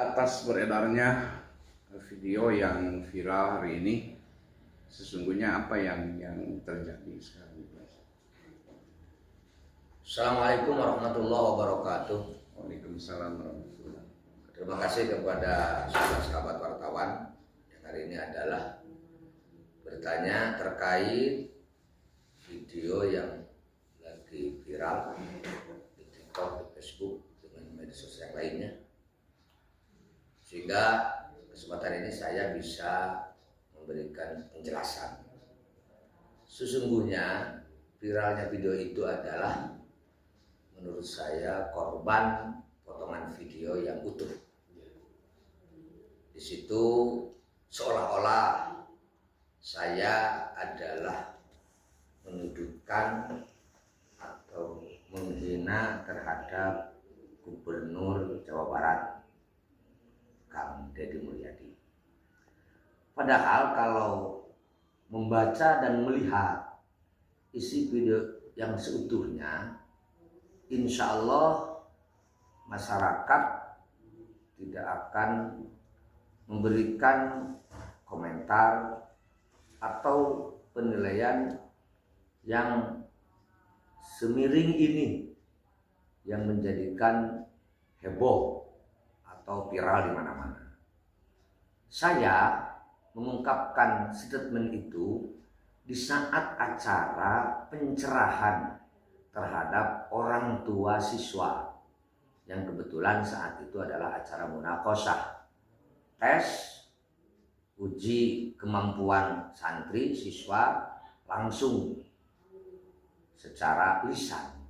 Atas beredarnya video yang viral hari ini, sesungguhnya apa yang terjadi sekarang? Assalamualaikum warahmatullahi wabarakatuh. Waalaikumsalam warahmatullahi wabarakatuh. Terima kasih kepada sahabat wartawan yang hari ini adalah bertanya terkait video yang lagi viral di TikTok, di Facebook, dengan media sosial yang lainnya. Sehingga kesempatan ini saya bisa memberikan penjelasan. Sesungguhnya viralnya video itu adalah menurut saya korban potongan video yang utuh. Di situ seolah-olah saya adalah menuduhkan atau menghina terhadap Gubernur Jawa Barat, Kang Deddy Mulyadi. Padahal kalau membaca dan melihat isi video yang seutuhnya, insya Allah masyarakat tidak akan memberikan komentar atau penilaian yang semiring ini yang menjadikan heboh atau viral di mana-mana. Saya mengungkapkan statement itu di saat acara pencerahan terhadap orang tua siswa yang kebetulan saat itu adalah acara munaqosyah, tes uji kemampuan santri siswa langsung secara lisan.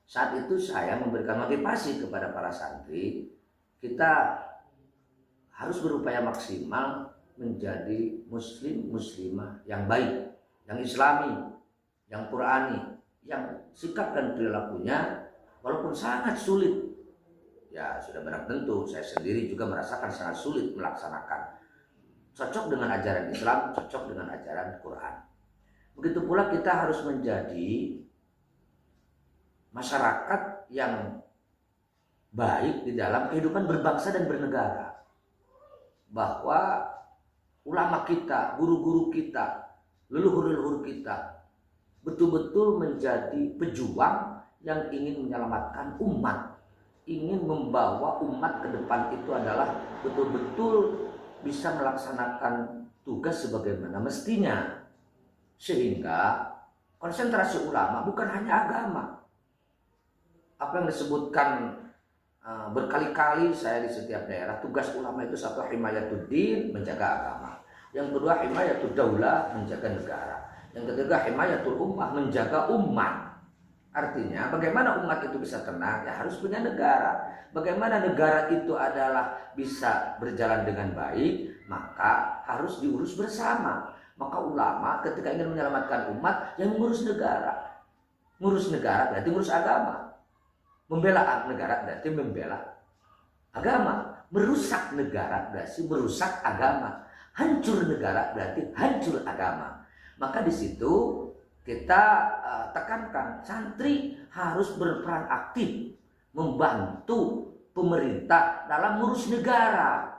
Saat itu saya memberikan motivasi kepada para santri, kita harus berupaya maksimal menjadi muslim muslimah yang baik, yang islami, yang qurani, yang sikap dan perilakunya walaupun sangat sulit, ya sudah benar tentu saya sendiri juga merasakan sangat sulit melaksanakan, cocok dengan ajaran Islam, cocok dengan ajaran Quran. Begitu pula kita harus menjadi masyarakat yang baik di dalam kehidupan berbangsa dan bernegara, bahwa ulama kita, guru-guru kita, leluhur-leluhur kita betul-betul menjadi pejuang yang ingin menyelamatkan umat, ingin membawa umat ke depan. Itu adalah betul-betul bisa melaksanakan tugas sebagaimana mestinya, sehingga konsentrasi ulama bukan hanya agama. Apa yang disebutkan berkali-kali saya di setiap daerah, tugas ulama itu satu, himayatuddin, menjaga agama. Yang kedua, himayatud daulah, menjaga negara. Yang ketiga, himayatul ummah, menjaga umat. Artinya bagaimana umat itu bisa tenang, ya harus punya negara. Bagaimana negara itu adalah bisa berjalan dengan baik, maka harus diurus bersama. Maka ulama ketika ingin menyelamatkan umat, yang mengurus negara. Ngurus negara berarti ngurus agama. Membela negara berarti membela agama. Merusak negara berarti merusak agama. Hancur negara berarti hancur agama. Maka di situ kita tekankan santri harus berperan aktif membantu pemerintah dalam ngurus negara.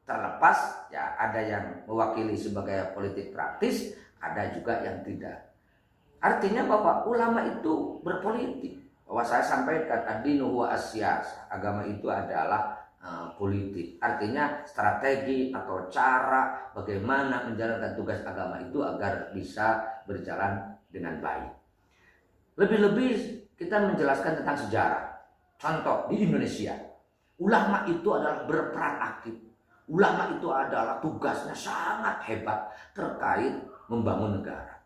Terlepas ya ada yang mewakili sebagai politik praktis, ada juga yang tidak. Artinya bahwa ulama itu berpolitik. Bahwa saya sampaikan ad-dinu huwa as-siyasah, agama itu adalah politik. Artinya strategi atau cara bagaimana menjalankan tugas agama itu agar bisa berjalan dengan baik. Lebih-lebih kita menjelaskan tentang sejarah. Contoh di Indonesia, ulama itu adalah berperan aktif. Ulama itu adalah tugasnya sangat hebat terkait membangun negara.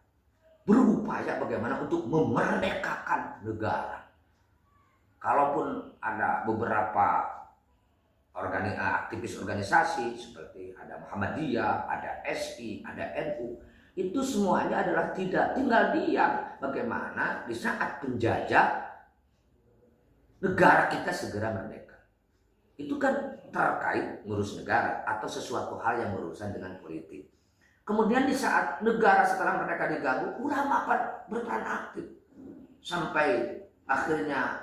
Berupaya bagaimana untuk memerdekakan negara. Kalaupun ada beberapa aktivis organisasi seperti ada Muhammadiyah, ada SI, ada NU, itu semuanya adalah tidak tinggal diam. Bagaimana di saat penjajah negara kita segera merdeka. Itu kan terkait ngurus negara atau sesuatu hal yang berurusan dengan politik. Kemudian di saat negara setelah merdeka diganggu, ulama berperan aktif. Sampai akhirnya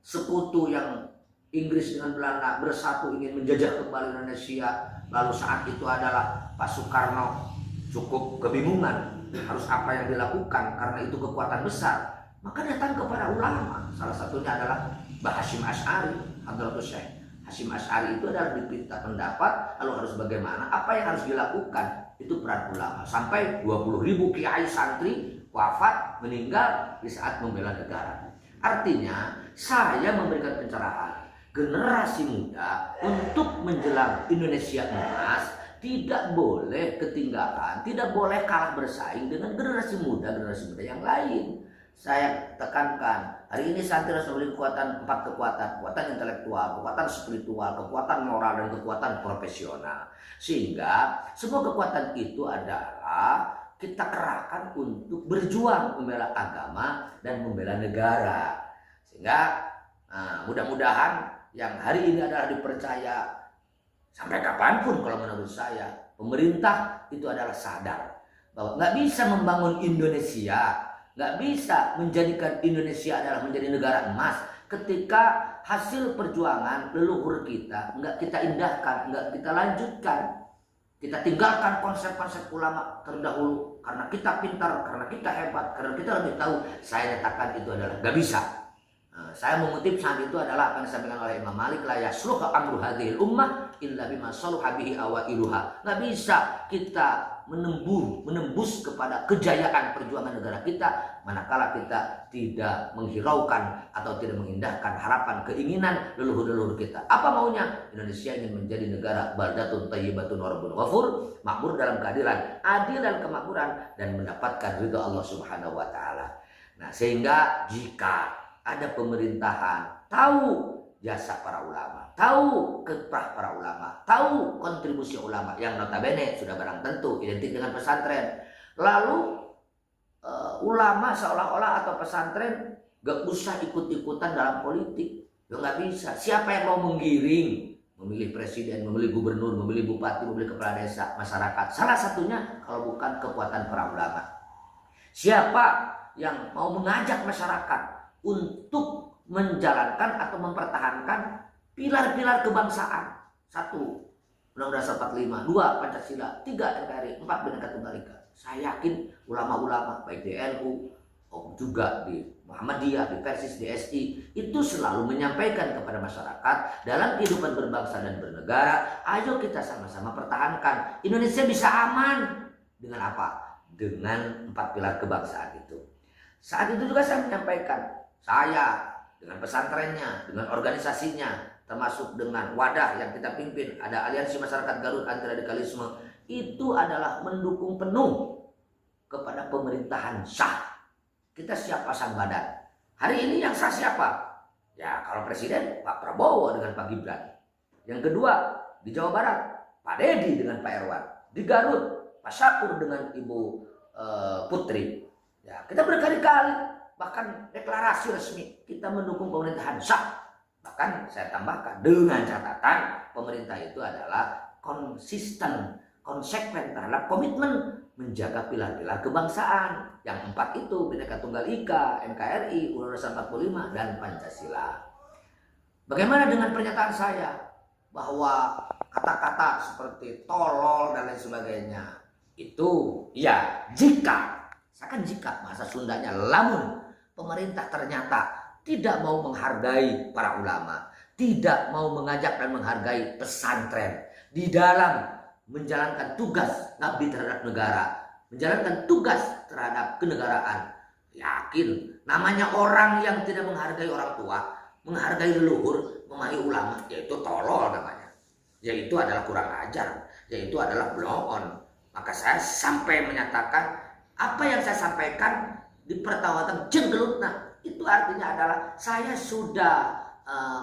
sekutu yang Inggris dengan Belanda bersatu ingin menjajah kembali Indonesia. Lalu saat itu adalah Pak Soekarno cukup kebingungan harus apa yang dilakukan karena itu kekuatan besar. Maka datang kepada ulama. Salah satunya adalah Mbah Hasyim Asy'ari, Hadratus Syekh Hasyim Asy'ari itu adalah diminta pendapat lalu harus bagaimana, apa yang harus dilakukan. Itu peran ulama. Sampai 20.000 kiai santri wafat, meninggal di saat membela negara. Artinya saya memberikan pencerahan generasi muda untuk menjelang Indonesia emas tidak boleh ketinggalan, tidak boleh kalah bersaing dengan generasi muda yang lain. Saya tekankan, hari ini santri harus memiliki empat kekuatan, kekuatan intelektual, kekuatan spiritual, kekuatan moral, dan kekuatan profesional. Sehingga semua kekuatan itu adalah kita kerahkan untuk berjuang membela agama dan membela negara. Sehingga mudah-mudahan yang hari ini adalah dipercaya sampai kapanpun, kalau menurut saya pemerintah itu adalah sadar bahwa nggak bisa membangun Indonesia, nggak bisa menjadikan Indonesia adalah menjadi negara emas ketika hasil perjuangan leluhur kita nggak kita indahkan, nggak kita lanjutkan. Kita tinggalkan konsep-konsep ulama terdahulu karena kita pintar, karena kita hebat, karena kita lebih tahu. Saya nyatakan itu adalah nggak bisa. Saya mengutip saat itu adalah apa yang disampaikan oleh Imam Malik, la yasluh amru hadhil ummah illa bima saluha bihi awailuha. Nggak bisa kita menembus kepada kejayaan perjuangan negara kita manakala kita tidak menghiraukan atau tidak mengindahkan harapan keinginan leluhur-leluhur kita. Apa maunya? Indonesia ingin menjadi negara baldatun thayyibatun wa rabbun ghafur, makmur dalam keadilan, adil dan kemakmuran, dan mendapatkan ridha Allah Subhanahu wa taala. Nah, sehingga jika ada pemerintahan tahu jasa para ulama, tahu kiprah para ulama, tahu kontribusi ulama yang notabene sudah barang tentu identik dengan pesantren. Lalu ulama seolah-olah atau pesantren gak usah ikut-ikutan dalam politik. Ya gak bisa. Siapa yang mau menggiring, memilih presiden, memilih gubernur, memilih bupati, memilih kepala desa, masyarakat? Salah satunya kalau bukan kekuatan para ulama. Siapa yang mau mengajak masyarakat untuk menjalankan atau mempertahankan pilar-pilar kebangsaan? 1. Undang-Undang Dasar 45, 2. Pancasila, 3. NKRI, 4. Bhinneka Tunggal Ika. Saya yakin ulama-ulama baik di NU juga di Muhammadiyah, di Persis, di SI itu selalu menyampaikan kepada masyarakat dalam kehidupan berbangsa dan bernegara, ayo kita sama-sama pertahankan. Indonesia bisa aman dengan apa? Dengan 4 pilar kebangsaan itu. Saat itu juga saya menyampaikan, saya dengan pesantrennya, dengan organisasinya, termasuk dengan wadah yang kita pimpin, ada Aliansi Masyarakat Garut Anti Radikalisme, itu adalah mendukung penuh kepada pemerintahan sah. Kita siap pasang badan. Hari ini yang sah siapa? Ya, kalau presiden Pak Prabowo dengan Pak Gibran. Yang kedua di Jawa Barat Pak Dedi dengan Pak Erwan. Di Garut Pak Syapur dengan Ibu Putri. Ya, kita berkali-kali bahkan deklarasi resmi kita mendukung pemerintahan sah. Bahkan saya tambahkan dengan catatan pemerintah itu adalah konsisten, konsekuen terhadap komitmen menjaga pilar-pilar kebangsaan. Yang 4 itu Bhinneka Tunggal Ika, NKRI, Undang-Undang Dasar 45, dan Pancasila. Bagaimana dengan pernyataan saya bahwa kata-kata seperti tolol dan lain sebagainya itu ya jika, misalkan jika bahasa Sundanya lamun pemerintah ternyata tidak mau menghargai para ulama, tidak mau mengajak dan menghargai pesantren di dalam menjalankan tugas ngabdi terhadap negara, menjalankan tugas terhadap kenegaraan. Yakin namanya orang yang tidak menghargai orang tua, menghargai leluhur, memahami ulama, yaitu tolol namanya. Yaitu adalah kurang ajar, yaitu adalah blow on. Maka saya sampai menyatakan apa yang saya sampaikan di pertawatan jenggelutna itu artinya adalah saya sudah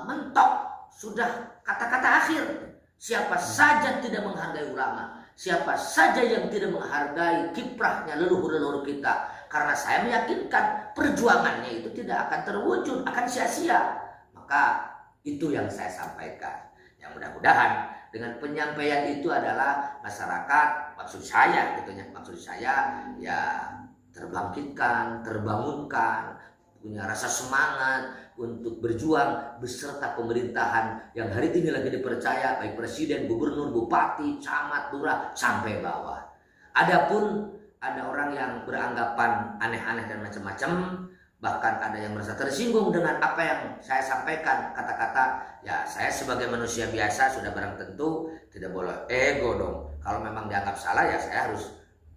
mentok, sudah kata-kata akhir. Siapa saja tidak menghargai ulama, siapa saja yang tidak menghargai kiprahnya leluhur-leluhur kita, karena saya meyakinkan perjuangannya itu tidak akan terwujud, akan sia-sia. Maka itu yang saya sampaikan. Yang mudah-mudahan dengan penyampaian itu adalah masyarakat, maksud saya ya terbangkitkan, terbangunkan, punya rasa semangat, untuk berjuang beserta pemerintahan yang hari ini lagi dipercaya, baik presiden, gubernur, bupati, camat, lurah, sampai bawah. Adapun ada orang yang beranggapan aneh-aneh dan macam-macam, bahkan ada yang merasa tersinggung dengan apa yang saya sampaikan, kata-kata, ya saya sebagai manusia biasa sudah barang tentu tidak boleh ego dong. Kalau memang dianggap salah ya saya harus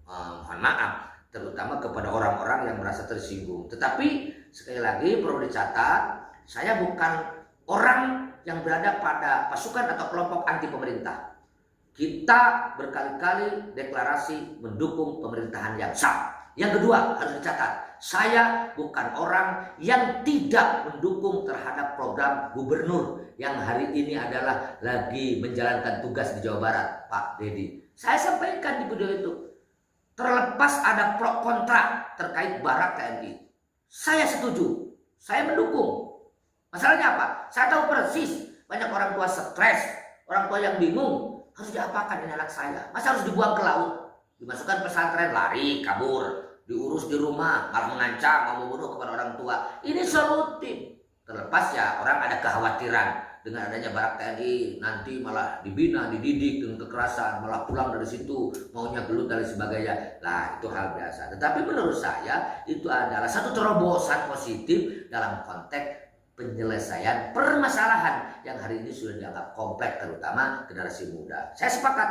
mohon maaf, terutama kepada orang-orang yang merasa tersinggung. Tetapi sekali lagi perlu dicatat, saya bukan orang yang berada pada pasukan atau kelompok anti pemerintah. Kita berkali-kali deklarasi mendukung pemerintahan yang sah. Yang kedua harus dicatat, saya bukan orang yang tidak mendukung terhadap program gubernur yang hari ini adalah lagi menjalankan tugas di Jawa Barat, Pak Dedi. Saya sampaikan di video itu, terlepas ada pro kontra terkait Barak TNI, saya setuju, saya mendukung. Masalahnya apa? Saya tahu persis banyak orang tua stres, orang tua yang bingung, harus diapakan ini anak saya? Masa harus dibuang ke laut? Dimasukkan pesantren, lari, kabur, diurus di rumah, malah mengancam, mau membunuh kepada orang tua. Ini solutif. Terlepas ya orang ada kekhawatiran dengan adanya Barak TNI, nanti malah dibina, dididik dengan kekerasan, malah pulang dari situ maunya gelut dan sebagainya. Nah, itu hal biasa. Tetapi menurut saya itu adalah satu terobosan positif dalam konteks penyelesaian permasalahan yang hari ini sudah dianggap kompleks, terutama generasi muda. Saya sepakat,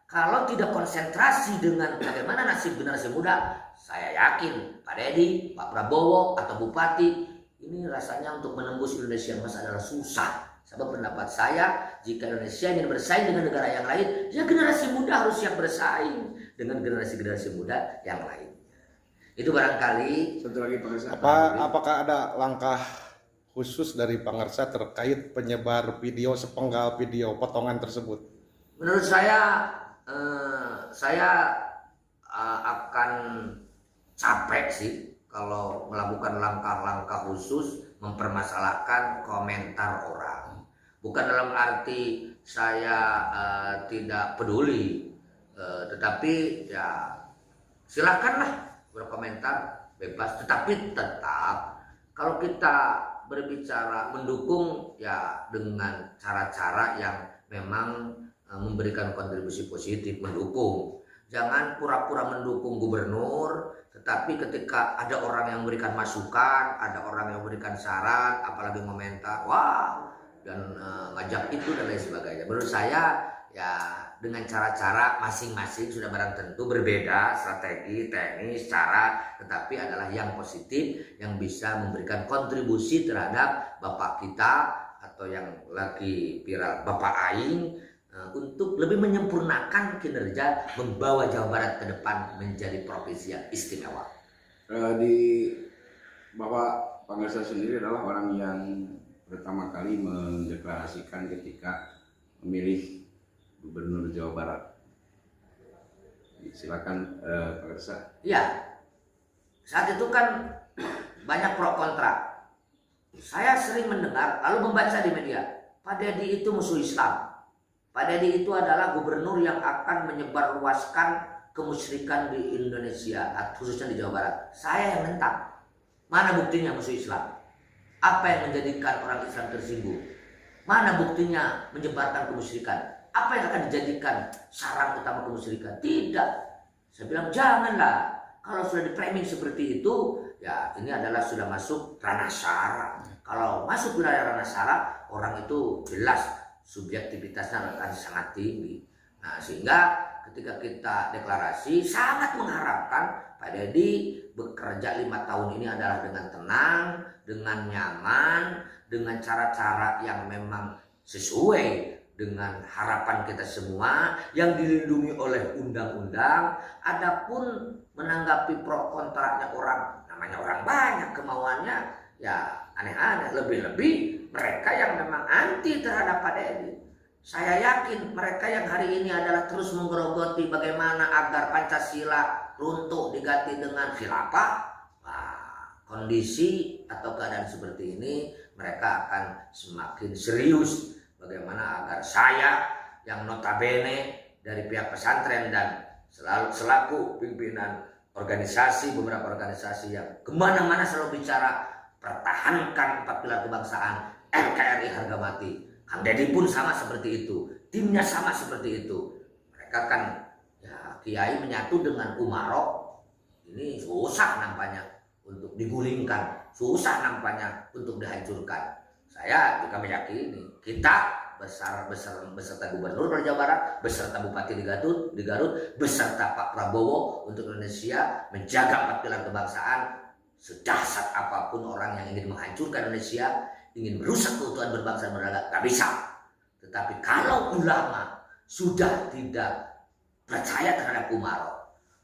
kalau tidak konsentrasi dengan bagaimana nasib generasi muda, saya yakin Pak Dedi, Pak Prabowo, atau Bupati, ini rasanya untuk menembus Indonesia emas adalah susah. Sebab pendapat saya, jika Indonesia ingin bersaing dengan negara yang lain, ya generasi muda harus siap bersaing dengan generasi-generasi muda yang lainnya. Itu barangkali. Satu lagi Pak Ngersa. Apakah ada langkah khusus dari Pak Ngersa terkait penyebar video, sepenggal video potongan tersebut? Menurut saya akan capek sih kalau melakukan langkah-langkah khusus mempermasalahkan komentar orang. Bukan dalam arti saya tidak peduli, tetapi ya silakanlah berkomentar bebas. Tetapi tetap kalau kita berbicara mendukung ya dengan cara-cara yang memang memberikan kontribusi positif, mendukung. Jangan pura-pura mendukung gubernur, tetapi ketika ada orang yang memberikan masukan, ada orang yang memberikan saran, apalagi komentar, wah, dan ngajak itu dan lain sebagainya. Menurut saya ya dengan cara-cara masing-masing sudah barang tentu berbeda, strategi, teknis, cara, tetapi adalah yang positif yang bisa memberikan kontribusi terhadap Bapak kita atau yang lagi viral Bapak Aing untuk lebih menyempurnakan kinerja membawa Jawa Barat ke depan menjadi provinsi yang istimewa. Bahwa Pak Ngersa sendiri adalah orang yang pertama kali mendeklarasikan ketika memilih Gubernur Jawa Barat. Silakan Pak Ngersa. Ya, saat itu kan banyak pro kontra. Saya sering mendengar lalu membaca di media, Pak Dedi itu musuh Islam. Pak Dedi itu adalah gubernur yang akan menyebarluaskan kemusyrikan di Indonesia, khususnya di Jawa Barat. Saya yang nentang. Mana buktinya musuh Islam? Apa yang menjadikan orang Islam tersinggung? Mana buktinya menyebarkan kemusyrikan? Apa yang akan dijadikan sarang utama kemusyrikan? Tidak. Saya bilang janganlah. Kalau sudah di-framing seperti itu, ya ini adalah sudah masuk ranah sara. Kalau masuk wilayah ranah sara, orang itu jelas subjektivitasnya akan sangat tinggi. Nah, sehingga ketika kita deklarasi sangat mengharapkan Pak Dedi bekerja 5 tahun ini adalah dengan tenang, dengan nyaman, dengan cara-cara yang memang sesuai dengan harapan kita semua, yang dilindungi oleh undang-undang. Adapun menanggapi pro kontranya orang, namanya orang banyak kemauannya, ya aneh-aneh. Lebih-lebih mereka yang memang anti terhadap Pak Dedi. Saya yakin mereka yang hari ini adalah terus menggerogoti bagaimana agar Pancasila runtuh diganti dengan khilafah. Nah, kondisi atau keadaan seperti ini mereka akan semakin serius bagaimana agar saya yang notabene dari pihak pesantren dan selaku pimpinan organisasi, beberapa organisasi yang kemana-mana selalu bicara pertahankan 4 pilar kebangsaan, NKRI harga mati. Kang Deddy pun sama seperti itu, timnya sama seperti itu. Mereka kan ya kiai menyatu dengan umarok, ini susah nampaknya untuk digulingkan, susah nampaknya untuk dihancurkan. Saya juga meyakini kita beserta Gubernur dari Jawa Barat, beserta Bupati di Garut, beserta Pak Prabowo untuk Indonesia menjaga 4 pilar kebangsaan. Sedahsyat apapun orang yang ingin menghancurkan Indonesia, ingin merusak keutuhan berbangsa dan bernegara, gak bisa. Tetapi kalau ulama sudah tidak percaya terhadap umarok,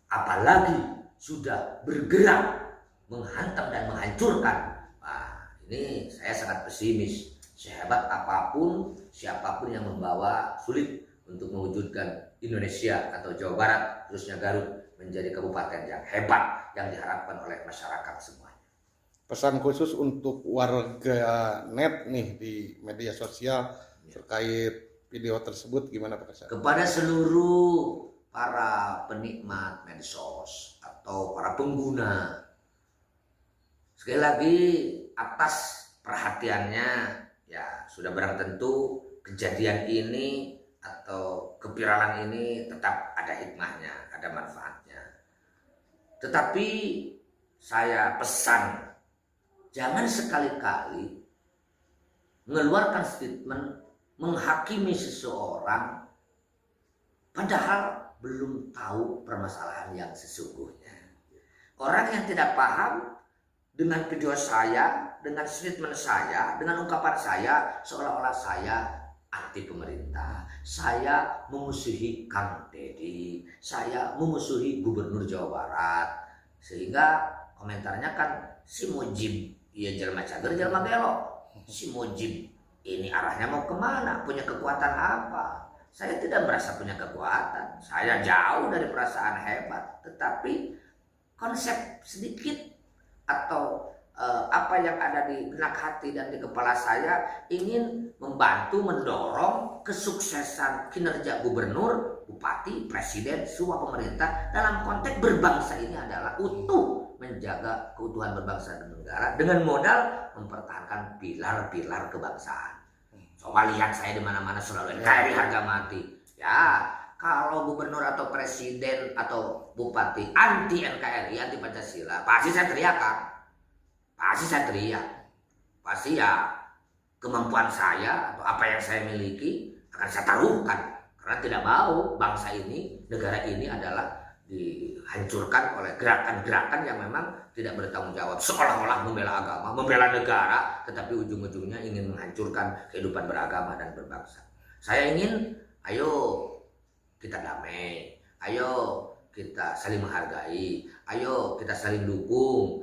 apalagi sudah bergerak menghantam dan menghancurkan, nah, ini saya sangat pesimis. Sehebat apapun, siapapun yang membawa, sulit untuk mewujudkan Indonesia atau Jawa Barat, khususnya Garut, menjadi kabupaten yang hebat yang diharapkan oleh masyarakat semuanya. Pesan khusus untuk warga net nih di media sosial terkait video tersebut gimana Pak Kasat? Kepada seluruh para penikmat medsos atau para pengguna, sekali lagi atas perhatiannya, ya sudah barang tentu kejadian ini atau keviralan ini tetap ada hikmahnya, ada manfaatnya. Tetapi saya pesan, jangan sekali-kali mengeluarkan statement menghakimi seseorang padahal belum tahu permasalahan yang sesungguhnya. Orang yang tidak paham dengan video saya, dengan statement saya, dengan ungkapan saya, seolah-olah saya anti pemerintah, saya memusuhi Kang Deddy, saya memusuhi Gubernur Jawa Barat, sehingga komentarnya kan si Mujib, ya jelma cager, jelma gelok, si Mujib ini arahnya mau kemana, punya kekuatan apa? Saya tidak merasa punya kekuatan, saya jauh dari perasaan hebat, tetapi konsep sedikit atau apa yang ada di benak hati dan di kepala saya ingin membantu mendorong kesuksesan kinerja gubernur, bupati, presiden, semua pemerintah dalam konteks berbangsa ini adalah utuh menjaga keutuhan berbangsa dan negara dengan modal mempertahankan pilar-pilar kebangsaan. Coba lihat saya di mana-mana selalu NKRI harga mati. Ya, kalau gubernur atau presiden atau bupati anti NKRI, anti Pancasila, pasti saya teriak kan? Pasti saya teriak. Pasti ya kemampuan saya atau apa yang saya miliki akan saya taruhkan. Karena tidak mau bangsa ini, negara ini adalah dihancurkan oleh gerakan-gerakan yang memang tidak bertanggung jawab. Seolah-olah membela agama, membela negara, tetapi ujung-ujungnya ingin menghancurkan kehidupan beragama dan berbangsa. Saya ingin, ayo kita damai, ayo kita saling menghargai, ayo kita saling dukung,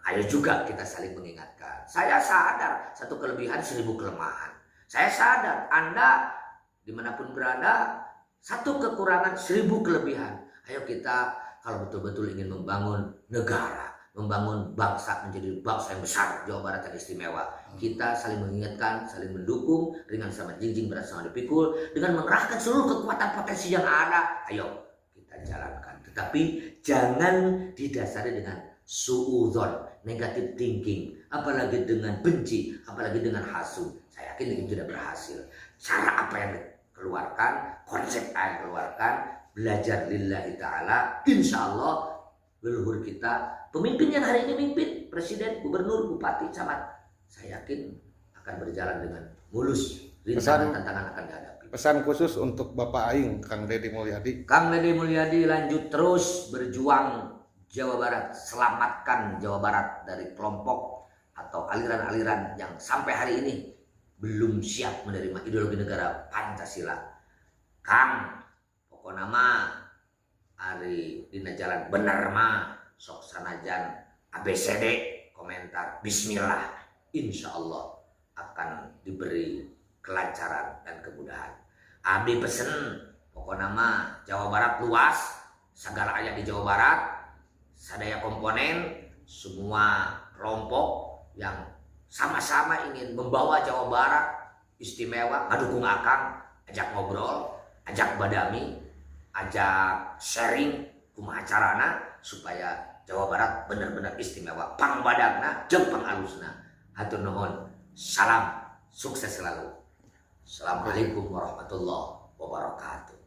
ayo juga kita saling mengingatkan. Saya sadar satu kelebihan 1000 kelemahan. Saya sadar Anda dimanapun berada satu kekurangan 1000 kelebihan. Ayo kita kalau betul-betul ingin membangun negara, membangun bangsa menjadi bangsa yang besar, Jawa Barat yang istimewa, kita saling mengingatkan, saling mendukung, ringan sama jinjing, berat sama dipikul, dengan mengerahkan seluruh kekuatan potensi yang ada. Ayo kita jalankan. Tetapi jangan didasari dengan suudzon, negative thinking, apalagi dengan benci, apalagi dengan hasud. Saya yakin itu tidak berhasil. Cara apa yang dikeluarkan, konsep apa yang dikeluarkan, belajar lillahi ta'ala, insya Allah leluhur kita, pemimpin yang hari ini mimpin, presiden, gubernur, bupati, camat, saya yakin akan berjalan dengan mulus. Tantangan akan dihadapi. Pesan khusus untuk Bapak Aing, Kang Deddy Mulyadi. Kang Deddy Mulyadi lanjut terus berjuang Jawa Barat, selamatkan Jawa Barat dari kelompok atau aliran-aliran yang sampai hari ini belum siap menerima ideologi negara Pancasila. Kang, pokoknya mah hari dina jalan bener mah sok sanajan ABCD komentar bismillah, insya Allah akan diberi kelancaran dan kemudahan. Abdi pesen pokoknya mah Jawa Barat luas, segala ayat di Jawa Barat, sadaya komponen, semua kelompok yang sama-sama ingin membawa Jawa Barat istimewa, ngadukung akang, ajak ngobrol, ajak badami, ajak sharing kumaha carana supaya Jawa Barat benar-benar istimewa. Pangbadagna jeung pangalusna. Hatur nuhun. Salam sukses selalu. Assalamualaikum warahmatullahi wabarakatuh.